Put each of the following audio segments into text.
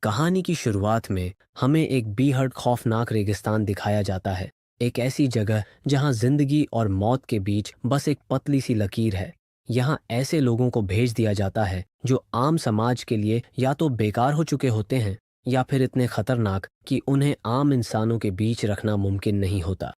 कहानी की शुरुआत में हमें एक बेहद खौफनाक रेगिस्तान दिखाया जाता है। एक ऐसी जगह जहां जिंदगी और मौत के बीच बस एक पतली सी लकीर है। यहाँ ऐसे लोगों को भेज दिया जाता है जो आम समाज के लिए या तो बेकार हो चुके होते हैं या फिर इतने खतरनाक कि उन्हें आम इंसानों के बीच रखना मुमकिन नहीं होता।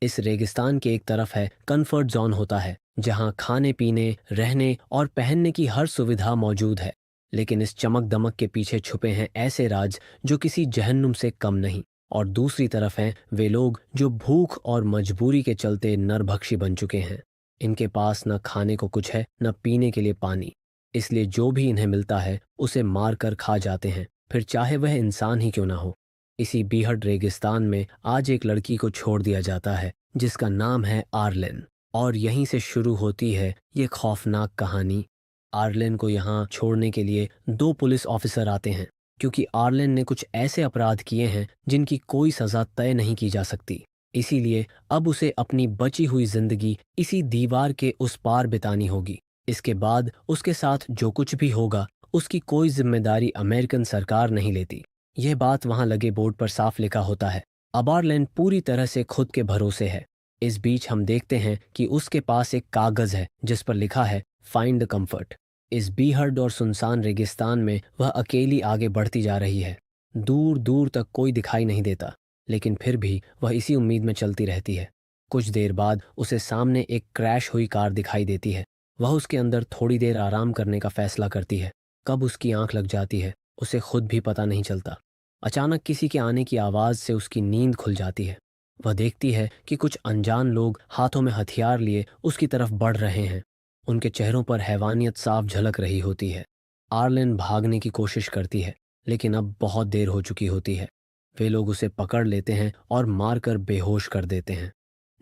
इस रेगिस्तान के एक तरफ है कंफर्ट जोन होता है, जहां खाने पीने, रहने और पहनने की हर सुविधा मौजूद है। लेकिन इस चमक दमक के पीछे छुपे हैं ऐसे राज जो किसी जहन्नुम से कम नहीं। और दूसरी तरफ हैं वे लोग जो भूख और मजबूरी के चलते नरभक्षी बन चुके हैं। इनके पास न खाने को कुछ है, न पीने के लिए पानी। इसलिए जो भी इन्हें मिलता है उसे मार कर खा जाते हैं, फिर चाहे वह इंसान ही क्यों ना हो। इसी बीहड़ रेगिस्तान में आज एक लड़की को छोड़ दिया जाता है जिसका नाम है आर्लेन। और यहीं से शुरू होती है ये खौफनाक कहानी। आर्लेन को यहाँ छोड़ने के लिए दो पुलिस ऑफिसर आते हैं, क्योंकि आर्लेन ने कुछ ऐसे अपराध किए हैं जिनकी कोई सज़ा तय नहीं की जा सकती। इसीलिए अब उसे अपनी बची हुई जिंदगी इसी दीवार के उस पार बितानी होगी। इसके बाद उसके साथ जो कुछ भी होगा उसकी कोई जिम्मेदारी अमेरिकन सरकार नहीं लेती। यह बात वहां लगे बोर्ड पर साफ लिखा होता है। अब आर्लेन पूरी तरह से खुद के भरोसे है। इस बीच हम देखते हैं कि उसके पास एक कागज है जिस पर लिखा है फाइंड द कंफर्ट। इस बीहड़ और सुनसान रेगिस्तान में वह अकेली आगे बढ़ती जा रही है। दूर दूर तक कोई दिखाई नहीं देता, लेकिन फिर भी वह इसी उम्मीद में चलती रहती है। कुछ देर बाद उसे सामने एक क्रैश हुई कार दिखाई देती है। वह उसके अंदर थोड़ी देर आराम करने का फैसला करती है। कब उसकी आंख लग जाती है उसे खुद भी पता नहीं चलता। अचानक किसी के आने की आवाज़ से उसकी नींद खुल जाती है। वह देखती है कि कुछ अनजान लोग हाथों में हथियार लिए उसकी तरफ बढ़ रहे हैं। उनके चेहरों पर हैवानियत साफ झलक रही होती है। आर्लेन भागने की कोशिश करती है, लेकिन अब बहुत देर हो चुकी होती है। वे लोग उसे पकड़ लेते हैं और मारकर बेहोश कर देते हैं।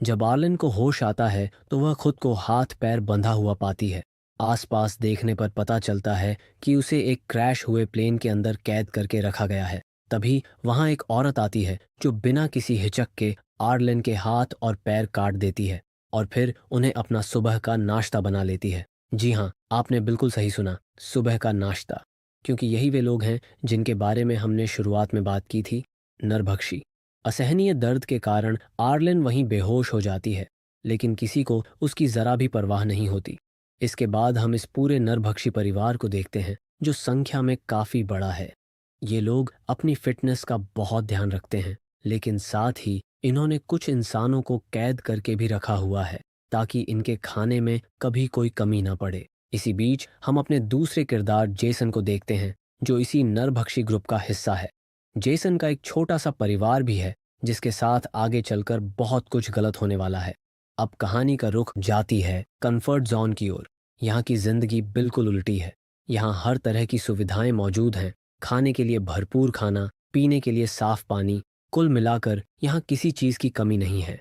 जब आर्लेन को होश आता है तो वह खुद को हाथ पैर बंधा हुआ पाती है। आसपास देखने पर पता चलता है कि उसे एक क्रैश हुए प्लेन के अंदर कैद करके रखा गया है। तभी वहां एक औरत आती है जो बिना किसी हिचक के आर्लेन के हाथ और पैर काट देती है और फिर उन्हें अपना सुबह का नाश्ता बना लेती है। जी हाँ, आपने बिल्कुल सही सुना, सुबह का नाश्ता। क्योंकि यही वे लोग हैं जिनके बारे में हमने शुरुआत में बात की थी, नरभक्षी। असहनीय दर्द के कारण आर्लेन वहीं बेहोश हो जाती है, लेकिन किसी को उसकी जरा भी परवाह नहीं होती। इसके बाद हम इस पूरे नरभक्षी परिवार को देखते हैं जो संख्या में काफी बड़ा है। ये लोग अपनी फिटनेस का बहुत ध्यान रखते हैं, लेकिन साथ ही इन्होंने कुछ इंसानों को कैद करके भी रखा हुआ है ताकि इनके खाने में कभी कोई कमी ना पड़े। इसी बीच हम अपने दूसरे किरदार जेसन को देखते हैं जो इसी नरभक्षी ग्रुप का हिस्सा है। जेसन का एक छोटा सा परिवार भी है जिसके साथ आगे चलकर बहुत कुछ गलत होने वाला है। अब कहानी का रुख जाती है कंफर्ट जोन की ओर। यहाँ की जिंदगी बिल्कुल उल्टी है। यहाँ हर तरह की सुविधाएं मौजूद हैं, खाने के लिए भरपूर खाना, पीने के लिए साफ पानी, कुल मिलाकर यहाँ किसी चीज की कमी नहीं है।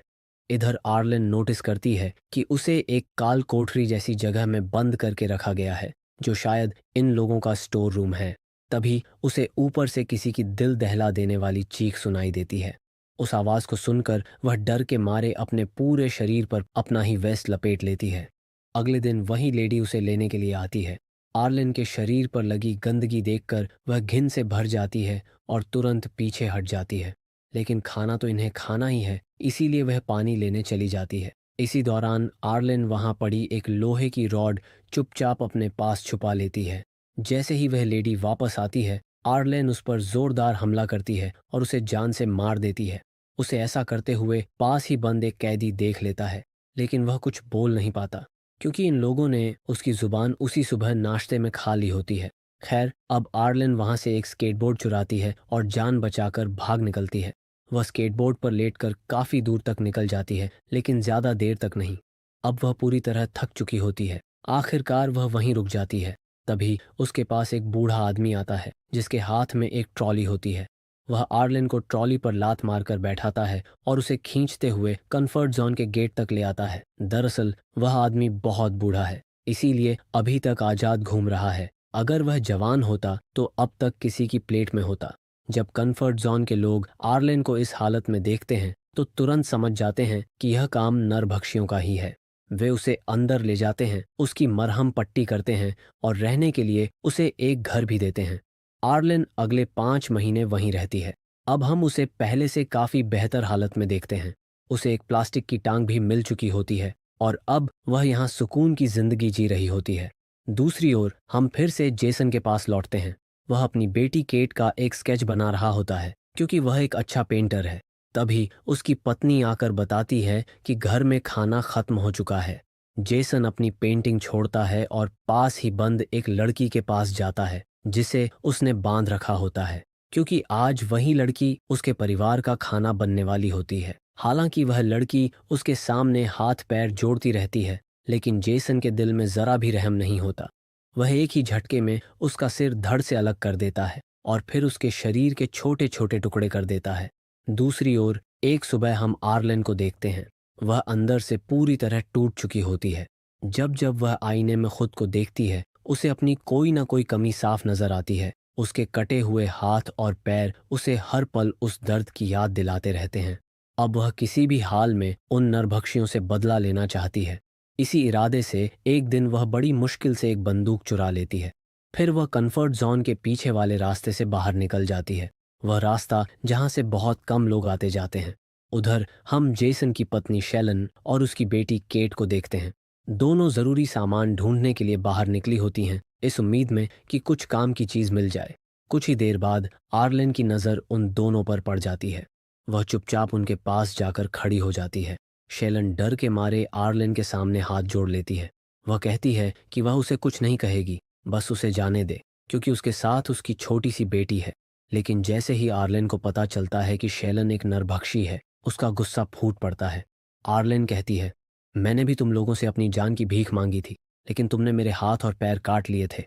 इधर आर्लेन नोटिस करती है कि उसे एक काल कोठरी जैसी जगह में बंद करके रखा गया है जो शायद इन लोगों का स्टोर रूम है। तभी उसे ऊपर से किसी की दिल दहला देने वाली चीख सुनाई देती है। उस आवाज को सुनकर वह डर के मारे अपने पूरे शरीर पर अपना ही वेस्ट लपेट लेती है। अगले दिन वही लेडी उसे लेने के लिए आती है। आर्लेन के शरीर पर लगी गंदगी देखकर वह घिन से भर जाती है और तुरंत पीछे हट जाती है। लेकिन खाना तो इन्हें खाना ही है, इसीलिए वह पानी लेने चली जाती है। इसी दौरान आर्लेन वहां पड़ी एक लोहे की रॉड चुपचाप अपने पास छुपा लेती है। जैसे ही वह लेडी वापस आती है, आर्लेन उस पर जोरदार हमला करती है और उसे जान से मार देती है। उसे ऐसा करते हुए पास ही बंद एक कैदी देख लेता है, लेकिन वह कुछ बोल नहीं पाता क्योंकि इन लोगों ने उसकी जुबान उसी सुबह नाश्ते में खा ली होती है। खैर, अब आर्लेन वहां से एक स्केटबोर्ड चुराती है और जान बचाकर भाग निकलती है। वह स्केटबोर्ड पर लेटकर काफी दूर तक निकल जाती है, लेकिन ज्यादा देर तक नहीं। अब वह पूरी तरह थक चुकी होती है। आखिरकार वह वहीं रुक जाती है। तभी उसके पास एक बूढ़ा आदमी आता है जिसके हाथ में एक ट्रॉली होती है। वह आर्लेन को ट्रॉली पर लात मारकर बैठाता है और उसे खींचते हुए कंफर्ट जोन के गेट तक ले आता है। दरअसल वह आदमी बहुत बूढ़ा है, इसीलिए अभी तक आजाद घूम रहा है। अगर वह जवान होता तो अब तक किसी की प्लेट में होता। जब कंफर्ट जोन के लोग आर्लेन को इस हालत में देखते हैं तो तुरंत समझ जाते हैं कि यह काम नरभक्षियों का ही है। वे उसे अंदर ले जाते हैं, उसकी मरहम पट्टी करते हैं और रहने के लिए उसे एक घर भी देते हैं। आर्लिन अगले 5 महीने वहीं रहती है। अब हम उसे पहले से काफ़ी बेहतर हालत में देखते हैं। उसे एक प्लास्टिक की टांग भी मिल चुकी होती है और अब वह यहाँ सुकून की जिंदगी जी रही होती है। दूसरी ओर हम फिर से जेसन के पास लौटते हैं। वह अपनी बेटी केट का एक स्केच बना रहा होता है क्योंकि वह एक अच्छा पेंटर है। तभी उसकी पत्नी आकर बताती है कि घर में खाना खत्म हो चुका है। जेसन अपनी पेंटिंग छोड़ता है और पास ही बंद एक लड़की के पास जाता है जिसे उसने बांध रखा होता है क्योंकि आज वही लड़की उसके परिवार का खाना बनने वाली होती है। हालांकि वह लड़की उसके सामने हाथ पैर जोड़ती रहती है, लेकिन जेसन के दिल में जरा भी रहम नहीं होता। वह एक ही झटके में उसका सिर धड़ से अलग कर देता है और फिर उसके शरीर के छोटे छोटे टुकड़े कर देता है। दूसरी ओर एक सुबह हम आर्लेन को देखते हैं। वह अंदर से पूरी तरह टूट चुकी होती है। जब जब वह आईने में खुद को देखती है, उसे अपनी कोई ना कोई कमी साफ नजर आती है। उसके कटे हुए हाथ और पैर उसे हर पल उस दर्द की याद दिलाते रहते हैं। अब वह किसी भी हाल में उन नरभक्षियों से बदला लेना चाहती है। इसी इरादे से एक दिन वह बड़ी मुश्किल से एक बंदूक चुरा लेती है। फिर वह कंफर्ट जोन के पीछे वाले रास्ते से बाहर निकल जाती है, वह रास्ता जहां से बहुत कम लोग आते जाते हैं। उधर हम जेसन की पत्नी शेलन और उसकी बेटी केट को देखते हैं। दोनों जरूरी सामान ढूंढने के लिए बाहर निकली होती हैं, इस उम्मीद में कि कुछ काम की चीज मिल जाए। कुछ ही देर बाद आर्लेन की नज़र उन दोनों पर पड़ जाती है। वह चुपचाप उनके पास जाकर खड़ी हो जाती है। शेलन डर के मारे आर्लेन के सामने हाथ जोड़ लेती है। वह कहती है कि वह उसे कुछ नहीं कहेगी, बस उसे जाने दे, क्योंकि उसके साथ उसकी छोटी सी बेटी है। लेकिन जैसे ही आर्लेन को पता चलता है कि शेलन एक नरभक्षी है, उसका गुस्सा फूट पड़ता है। आर्लेन कहती है, मैंने भी तुम लोगों से अपनी जान की भीख मांगी थी, लेकिन तुमने मेरे हाथ और पैर काट लिए थे।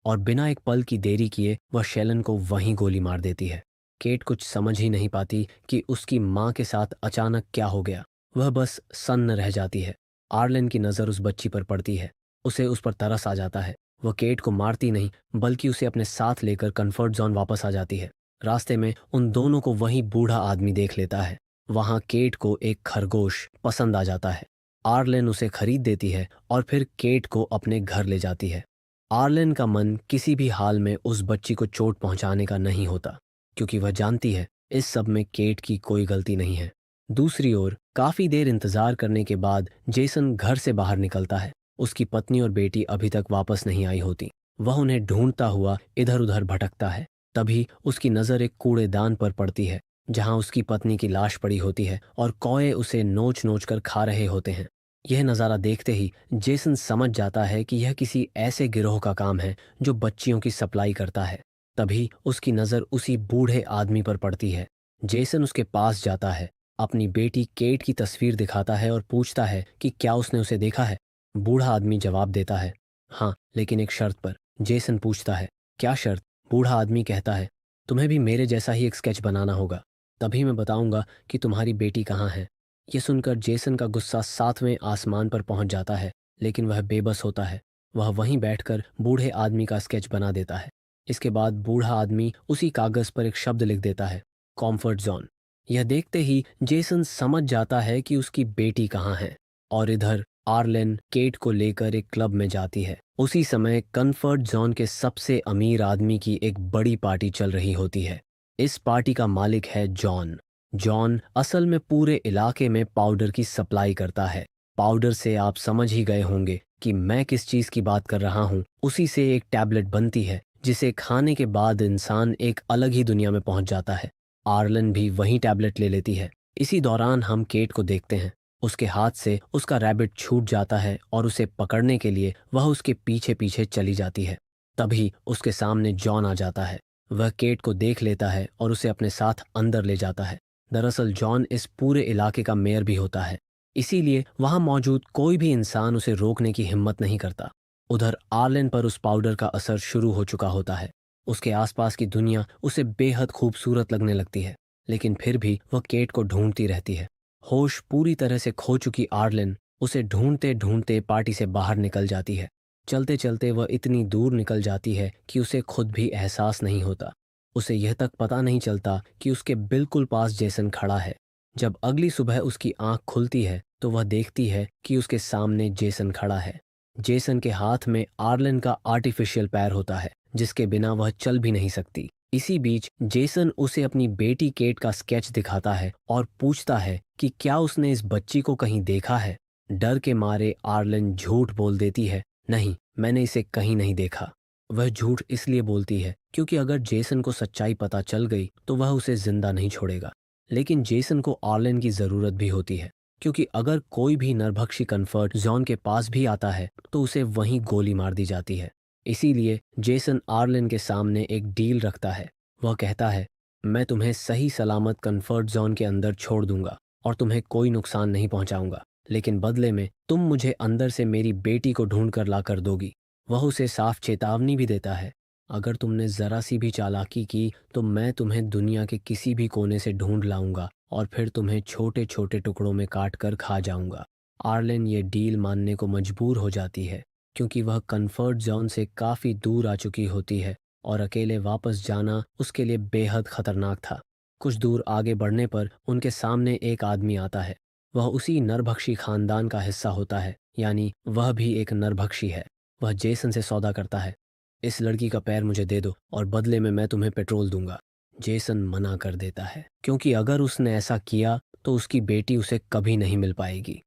और बिना एक पल की देरी किए वह शेलन को वहीं गोली मार देती है। केट कुछ समझ ही नहीं पाती कि उसकी माँ के साथ अचानक क्या हो गया। वह बस सन्न रह जाती है। आर्लेन की नज़र उस बच्ची पर पड़ती है। उसे उस पर तरस आ जाता है। वह केट को मारती नहीं, बल्कि उसे अपने साथ लेकर कंफर्ट जोन वापस आ जाती है। रास्ते में उन दोनों को वही बूढ़ा आदमी देख लेता है। वहां केट को एक खरगोश पसंद आ जाता है। आर्लेन उसे खरीद देती है और फिर केट को अपने घर ले जाती है। आर्लेन का मन किसी भी हाल में उस बच्ची को चोट पहुंचाने का नहीं होता, क्योंकि वह जानती है इस सब में केट की कोई गलती नहीं है। दूसरी ओर काफी देर इंतजार करने के बाद जेसन घर से बाहर निकलता है। उसकी पत्नी और बेटी अभी तक वापस नहीं आई होती। वह उन्हें ढूंढता हुआ इधर उधर भटकता है। तभी उसकी नज़र एक कूड़ेदान पर पड़ती है, जहां उसकी पत्नी की लाश पड़ी होती है और कौए उसे नोच नोच कर खा रहे होते हैं। यह नज़ारा देखते ही जेसन समझ जाता है कि यह किसी ऐसे गिरोह का काम है जो बच्चियों की सप्लाई करता है। तभी उसकी नज़र उसी बूढ़े आदमी पर पड़ती है। जेसन उसके पास जाता है, अपनी बेटी केट की तस्वीर दिखाता है और पूछता है कि क्या उसने उसे देखा है। बूढ़ा आदमी जवाब देता है, हाँ, लेकिन एक शर्त पर। जेसन पूछता है, क्या शर्त? बूढ़ा आदमी कहता है, तुम्हें भी मेरे जैसा ही एक स्केच बनाना होगा, तभी मैं बताऊंगा कि तुम्हारी बेटी कहाँ है। यह सुनकर जेसन का गुस्सा 7वें आसमान पर पहुंच जाता है, लेकिन वह बेबस होता है। वह वहीं बैठकर बूढ़े आदमी का स्केच बना देता है। इसके बाद बूढ़ा आदमी उसी कागज पर एक शब्द लिख देता है, कॉम्फर्ट जोन। यह देखते ही जेसन समझ जाता है कि उसकी बेटी कहाँ है। और इधर आर्लेन केट को लेकर एक क्लब में जाती है। उसी समय कंफर्ट जोन के सबसे अमीर आदमी की एक बड़ी पार्टी चल रही होती है। इस पार्टी का मालिक है जॉन। जॉन असल में पूरे इलाके में पाउडर की सप्लाई करता है। पाउडर से आप समझ ही गए होंगे कि मैं किस चीज की बात कर रहा हूँ। उसी से एक टैबलेट बनती है जिसे खाने के बाद इंसान एक अलग ही दुनिया में पहुंच जाता है। आर्लन भी वही टैबलेट ले लेती है। इसी दौरान हम केट को देखते हैं। उसके हाथ से उसका रैबिट छूट जाता है और उसे पकड़ने के लिए वह उसके पीछे पीछे चली जाती है। तभी उसके सामने जॉन आ जाता है। वह केट को देख लेता है और उसे अपने साथ अंदर ले जाता है। दरअसल जॉन इस पूरे इलाके का मेयर भी होता है, इसीलिए वहां मौजूद कोई भी इंसान उसे रोकने की हिम्मत नहीं करता। उधर आर्लेन पर उस पाउडर का असर शुरू हो चुका होता है। उसके आसपास की दुनिया उसे बेहद खूबसूरत लगने लगती है, लेकिन फिर भी वह केट को ढूंढती रहती है। होश पूरी तरह से खो चुकी आर्लेन उसे ढूंढते ढूंढते पार्टी से बाहर निकल जाती है। चलते चलते वह इतनी दूर निकल जाती है कि उसे खुद भी एहसास नहीं होता। उसे यह तक पता नहीं चलता कि उसके बिल्कुल पास जेसन खड़ा है। जब अगली सुबह उसकी आंख खुलती है तो वह देखती है कि उसके सामने जेसन खड़ा है। जेसन के हाथ में आर्लेन का आर्टिफिशियल पैर होता है, जिसके बिना वह चल भी नहीं सकती। इसी बीच जेसन उसे अपनी बेटी केट का स्केच दिखाता है और पूछता है कि क्या उसने इस बच्ची को कहीं देखा है। डर के मारे आर्लन झूठ बोल देती है, नहीं, मैंने इसे कहीं नहीं देखा। वह झूठ इसलिए बोलती है क्योंकि अगर जेसन को सच्चाई पता चल गई तो वह उसे जिंदा नहीं छोड़ेगा। लेकिन जेसन को आर्लन की ज़रूरत भी होती है, क्योंकि अगर कोई भी नरभक्षी कन्फर्ट जॉन के पास भी आता है तो उसे वहीं गोली मार दी जाती है। इसीलिए जेसन आर्लन के सामने एक डील रखता है। वह कहता है, मैं तुम्हें सही सलामत कन्फर्ट जोन के अंदर छोड़ दूंगा और तुम्हें कोई नुकसान नहीं पहुंचाऊंगा, लेकिन बदले में तुम मुझे अंदर से मेरी बेटी को ढूंढ कर ला कर दोगी। वह उसे साफ चेतावनी भी देता है, अगर तुमने ज़रा सी भी चालाकी की तो मैं तुम्हें दुनिया के किसी भी कोने से ढूंढ लाऊंगा और फिर तुम्हें छोटे छोटे टुकड़ों में काट कर खा जाऊंगा। आर्लेन ये डील मानने को मजबूर हो जाती है, क्योंकि वह कंफर्ट जोन से काफ़ी दूर आ चुकी होती है और अकेले वापस जाना उसके लिए बेहद खतरनाक था। कुछ दूर आगे बढ़ने पर उनके सामने एक आदमी आता है। वह उसी नरभक्षी खानदान का हिस्सा होता है, यानी वह भी एक नरभक्षी है। वह जेसन से सौदा करता है, इस लड़की का पैर मुझे दे दो और बदले में मैं तुम्हें पेट्रोल दूंगा। जेसन मना कर देता है, क्योंकि अगर उसने ऐसा किया तो उसकी बेटी उसे कभी नहीं मिल पाएगी।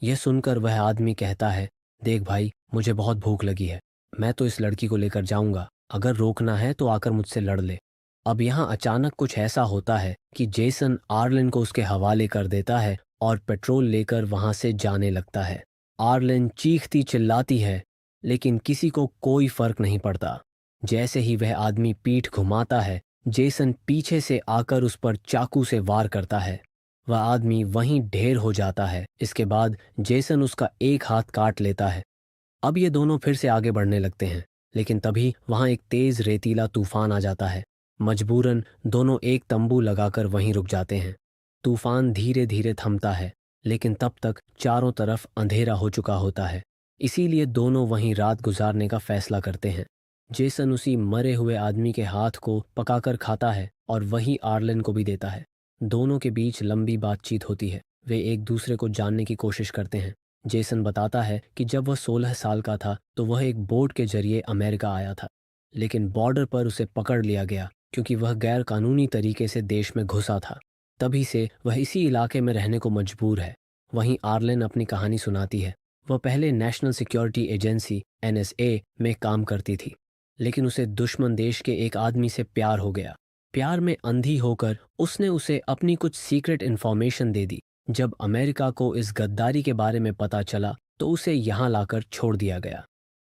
यह सुनकर वह आदमी कहता है, देख भाई, मुझे बहुत भूख लगी है, मैं तो इस लड़की को लेकर जाऊंगा, अगर रोकना है तो आकर मुझसे लड़ ले। अब यहाँ अचानक कुछ ऐसा होता है कि जेसन आर्लिन को उसके हवाले कर देता है और पेट्रोल लेकर वहां से जाने लगता है। आर्लिन चीखती चिल्लाती है, लेकिन किसी को कोई फर्क नहीं पड़ता। जैसे ही वह आदमी पीठ घुमाता है, जेसन पीछे से आकर उस पर चाकू से वार करता है। वह आदमी वहीं ढेर हो जाता है। इसके बाद जेसन उसका एक हाथ काट लेता है। अब ये दोनों फिर से आगे बढ़ने लगते हैं, लेकिन तभी वहां एक तेज रेतीला तूफान आ जाता है। मजबूरन दोनों एक तंबू लगाकर वहीं रुक जाते हैं। तूफान धीरे धीरे थमता है, लेकिन तब तक चारों तरफ अंधेरा हो चुका होता है। इसीलिए दोनों वहीं रात गुजारने का फैसला करते हैं। जेसन उसी मरे हुए आदमी के हाथ को पकाकर खाता है और वहीं आर्लिन को भी देता है। दोनों के बीच लंबी बातचीत होती है। वे एक दूसरे को जानने की कोशिश करते हैं। जेसन बताता है कि जब वह 16 साल का था तो वह एक बोट के जरिए अमेरिका आया था, लेकिन बॉर्डर पर उसे पकड़ लिया गया क्योंकि वह गैर कानूनी तरीके से देश में घुसा था। तभी से वह इसी इलाके में रहने को मजबूर है। वहीं आर्लिन अपनी कहानी सुनाती है। वह पहले नेशनल सिक्योरिटी एजेंसी NSA में काम करती थी, लेकिन उसे दुश्मन देश के एक आदमी से प्यार हो गया। प्यार में अंधी होकर उसने उसे अपनी कुछ सीक्रेट इन्फॉर्मेशन दे दी। जब अमेरिका को इस गद्दारी के बारे में पता चला तो उसे यहाँ लाकर छोड़ दिया गया।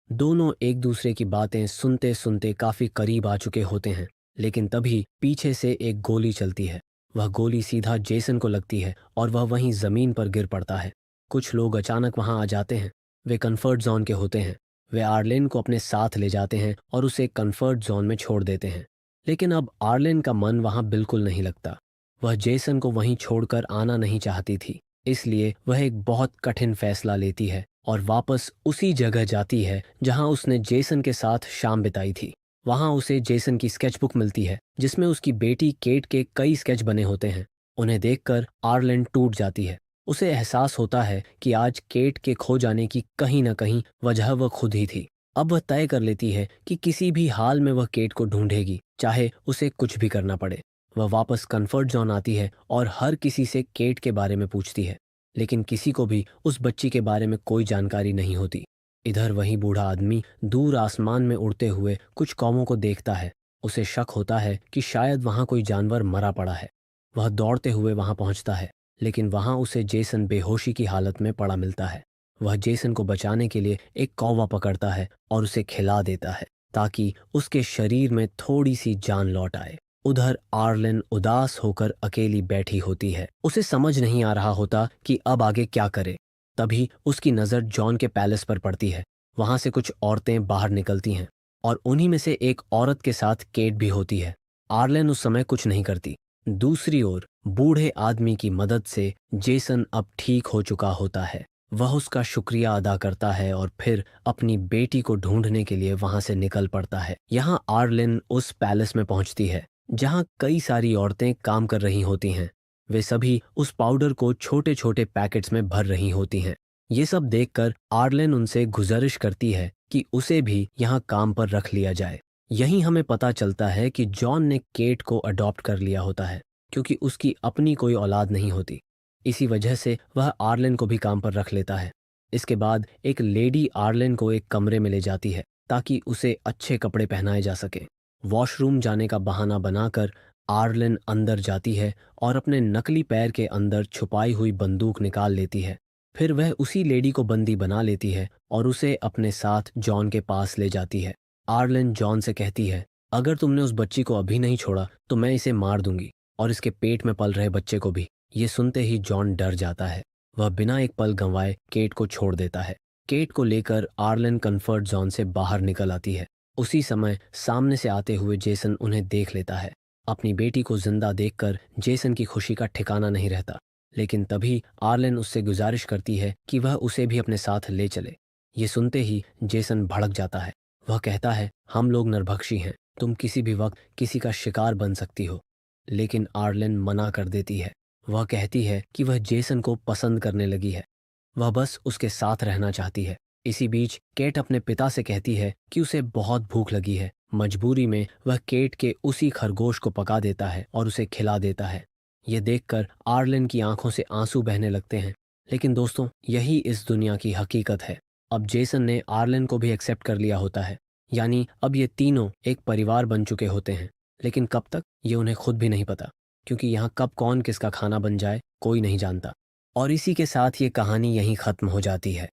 दोनों एक दूसरे की बातें सुनते सुनते काफी करीब आ चुके होते हैं, लेकिन तभी पीछे से एक गोली चलती है। वह गोली सीधा जेसन को लगती है और वह वहीं जमीन पर गिर पड़ता है। कुछ लोग अचानक वहां आ जाते हैं। वे कंफर्ट जोन के होते हैं। वे आर्लिन को अपने साथ ले जाते हैं और उसे कंफर्ट जोन में छोड़ देते हैं। लेकिन अब आर्लिन का मन वहां बिल्कुल नहीं लगता। वह जेसन को वहीं छोड़कर आना नहीं चाहती थी। इसलिए वह एक बहुत कठिन फैसला लेती है और वापस उसी जगह जाती है जहां उसने जेसन के साथ शाम बिताई थी। वहां उसे जेसन की स्केचबुक मिलती है, जिसमें उसकी बेटी केट के कई स्केच बने होते हैं। उन्हें देखकर आर्लिन टूट जाती है। उसे एहसास होता है कि आज केट के खो जाने की कहीं न कहीं वजह वह खुद ही थी। अब वह तय कर लेती है कि किसी भी हाल में वह केट को ढूंढेगी, चाहे उसे कुछ भी करना पड़े। वह वापस कंफर्ट जोन आती है और हर किसी से केट के बारे में पूछती है, लेकिन किसी को भी उस बच्ची के बारे में कोई जानकारी नहीं होती। इधर वही बूढ़ा आदमी दूर आसमान में उड़ते हुए कुछ कौमों को देखता है। उसे शक होता है कि शायद वहां कोई जानवर मरा पड़ा है। वह दौड़ते हुए वहां पहुंचता है, लेकिन वहां उसे जेसन बेहोशी की हालत में पड़ा मिलता है। वह जेसन को बचाने के लिए एक कौवा पकड़ता है और उसे खिला देता है, ताकि उसके शरीर में थोड़ी सी जान लौट आए। उधर आर्लिन उदास होकर अकेली बैठी होती है। उसे समझ नहीं आ रहा होता कि अब आगे क्या करे। तभी उसकी नज़र जॉन के पैलेस पर पड़ती है। वहां से कुछ औरतें बाहर निकलती हैं और उन्हीं में से एक औरत के साथ केट भी होती है। आर्लिन उस समय कुछ नहीं करती। दूसरी ओर बूढ़े आदमी की मदद से जेसन अब ठीक हो चुका होता है। वह उसका शुक्रिया अदा करता है और फिर अपनी बेटी को ढूंढने के लिए वहां से निकल पड़ता है। यहाँ आर्लिन उस पैलेस में पहुंचती है जहां कई सारी औरतें काम कर रही होती हैं। वे सभी उस पाउडर को छोटे छोटे पैकेट्स में भर रही होती हैं। ये सब देखकर आर्लिन उनसे गुजारिश करती है कि उसे भी यहाँ काम पर रख लिया जाए। यहीं हमें पता चलता है कि जॉन ने केट को अडॉप्ट कर लिया होता है, क्योंकि उसकी अपनी कोई औलाद नहीं होती। इसी वजह से वह आर्लेन को भी काम पर रख लेता है। इसके बाद एक लेडी आर्लेन को एक कमरे में ले जाती है ताकि उसे अच्छे कपड़े पहनाए जा सके। वॉशरूम जाने का बहाना बनाकर आर्लेन अंदर जाती है और अपने नकली पैर के अंदर छुपाई हुई बंदूक निकाल लेती है। फिर वह उसी लेडी को बंदी बना लेती है और उसे अपने साथ जॉन के पास ले जाती है। आर्लेन जॉन से कहती है, अगर तुमने उस बच्ची को अभी नहीं छोड़ा तो मैं इसे मार दूंगी, और इसके पेट में पल रहे बच्चे को भी। ये सुनते ही जॉन डर जाता है। वह बिना एक पल गंवाए केट को छोड़ देता है। केट को लेकर आर्लेन कंफर्ट जोन से बाहर निकल आती है। उसी समय सामने से आते हुए जेसन उन्हें देख लेता है। अपनी बेटी को जिंदा देखकर जेसन की खुशी का ठिकाना नहीं रहता, लेकिन तभी आर्लेन उससे गुजारिश करती है कि वह उसे भी अपने साथ ले चले। ये सुनते ही जेसन भड़क जाता है। वह कहता है, हम लोग नरभक्षी हैं, तुम किसी भी वक्त किसी का शिकार बन सकती हो। लेकिन आर्लेन मना कर देती है। वह कहती है कि वह जेसन को पसंद करने लगी है, वह बस उसके साथ रहना चाहती है। इसी बीच केट अपने पिता से कहती है कि उसे बहुत भूख लगी है। मजबूरी में वह केट के उसी खरगोश को पका देता है और उसे खिला देता है। ये देखकर आर्लेन की आंखों से आंसू बहने लगते हैं। लेकिन दोस्तों, यही इस दुनिया की हकीकत है। अब जेसन ने आर्लेन को भी एक्सेप्ट कर लिया होता है, यानी अब ये तीनों एक परिवार बन चुके होते हैं। लेकिन कब तक, ये उन्हें खुद भी नहीं पता, क्योंकि यहाँ कब कौन किसका खाना बन जाए कोई नहीं जानता। और इसी के साथ ये कहानी यहीं ख़त्म हो जाती है।